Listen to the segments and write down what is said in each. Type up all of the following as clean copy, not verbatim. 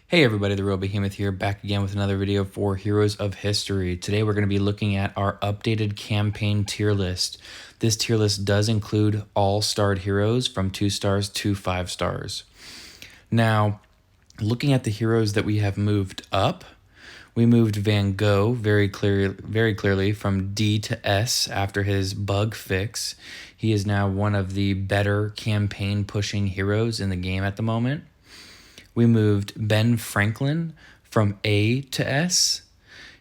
Hey everybody, the Real Behemoth here, back again with another video for Heroes of History. Today we're going to be looking at our updated campaign tier list. This tier list does include all starred heroes from 2 stars to 5 stars. Now, looking at the heroes that we have moved up, we moved Van Gogh very clearly from D to S after his bug fix. He is now one of the better campaign pushing heroes in the game at the moment. We moved Ben Franklin from A to S.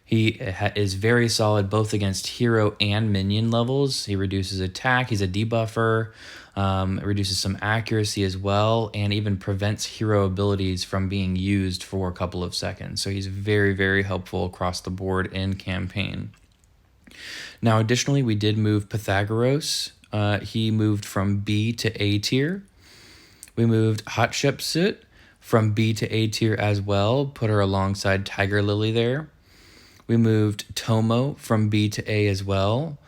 He is very solid both against hero and minion levels. He reduces attack, he's a debuffer, reduces some accuracy as well, and even prevents hero abilities from being used for a couple of seconds. So he's very, very helpful across the board in campaign. Now, additionally, we did move Pythagoras. He moved from B to A tier. We moved Hatshepsut from B to A tier as well, put her alongside Tiger Lily there. We moved Tomo from B to A as well.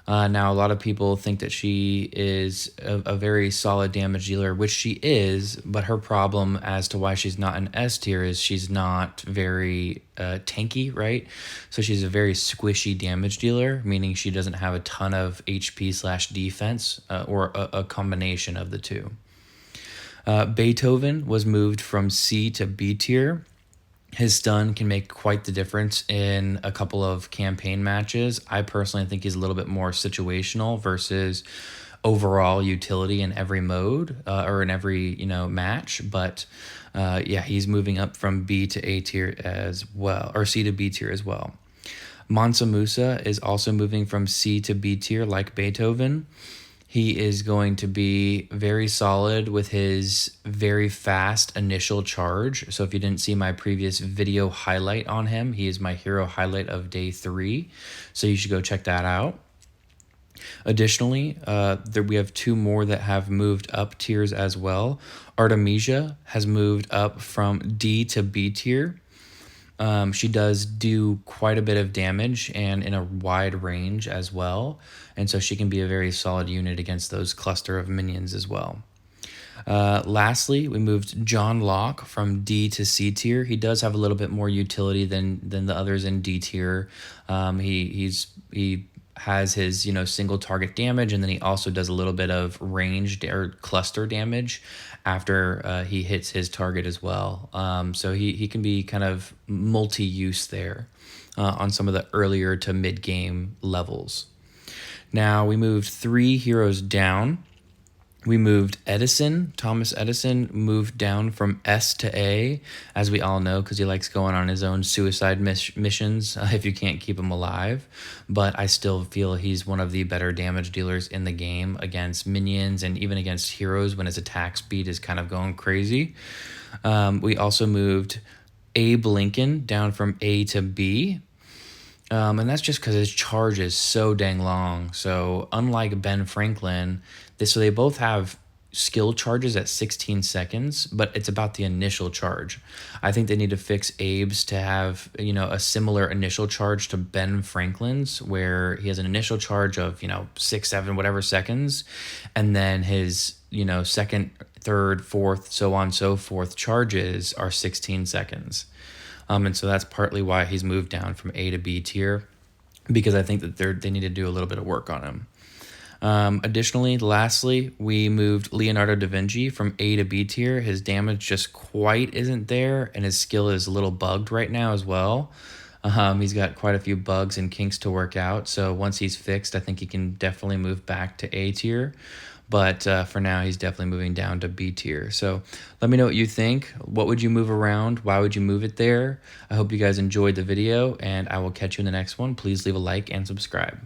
Now, a lot of people think that she is a very solid damage dealer, which she is, but her problem as to why she's not an S tier is she's not very tanky, right? So she's a very squishy damage dealer, meaning she doesn't have a ton of HP/defense or a combination of the two. Beethoven was moved from C to B tier. His stun can make quite the difference in a couple of campaign matches. I personally think he's a little bit more situational versus overall utility in every mode or in every match. But yeah, he's moving up from B to A tier as well, or C to B tier as well. Mansa Musa is also moving from C to B tier like Beethoven. He is going to be very solid with his very fast initial charge. So if you didn't see my previous video highlight on him, he is my hero highlight of day 3. So you should go check that out. Additionally, we have 2 more that have moved up tiers as well. Artemisia has moved up from D to B tier. She does do quite a bit of damage and in a wide range as well. And so she can be a very solid unit against those cluster of minions as well. Lastly, we moved John Locke from D to C tier. He does have a little bit more utility than the others in D tier. He has his single target damage, and then he also does a little bit of ranged or cluster damage after he hits his target as well. So he can be kind of multi-use there on some of the earlier to mid-game levels. Now we moved 3 heroes down. We moved Edison. Thomas Edison moved down from S to A, as we all know, because he likes going on his own suicide missions if you can't keep him alive. But I still feel he's one of the better damage dealers in the game against minions and even against heroes when his attack speed is kind of going crazy. We also moved Abe Lincoln down from A to B. And that's just because his charge is so dang long. So unlike Ben Franklin, so they both have skill charges at 16 seconds, but it's about the initial charge. I think they need to fix Abe's to have a similar initial charge to Ben Franklin's, where he has an initial charge of 6, 7, whatever seconds, and then his second, third, fourth, so on and so forth charges are 16 seconds. And so that's partly why he's moved down from A to B tier, because I think that they need to do a little bit of work on him. Additionally, lastly, we moved Leonardo da Vinci from A to B tier. His damage just quite isn't there, and his skill is a little bugged right now as well. He's got quite a few bugs and kinks to work out, so once he's fixed, I think he can definitely move back to A tier. But for now, he's definitely moving down to B tier. So let me know what you think. What would you move around? Why would you move it there? I hope you guys enjoyed the video, and I will catch you in the next one. Please leave a like and subscribe.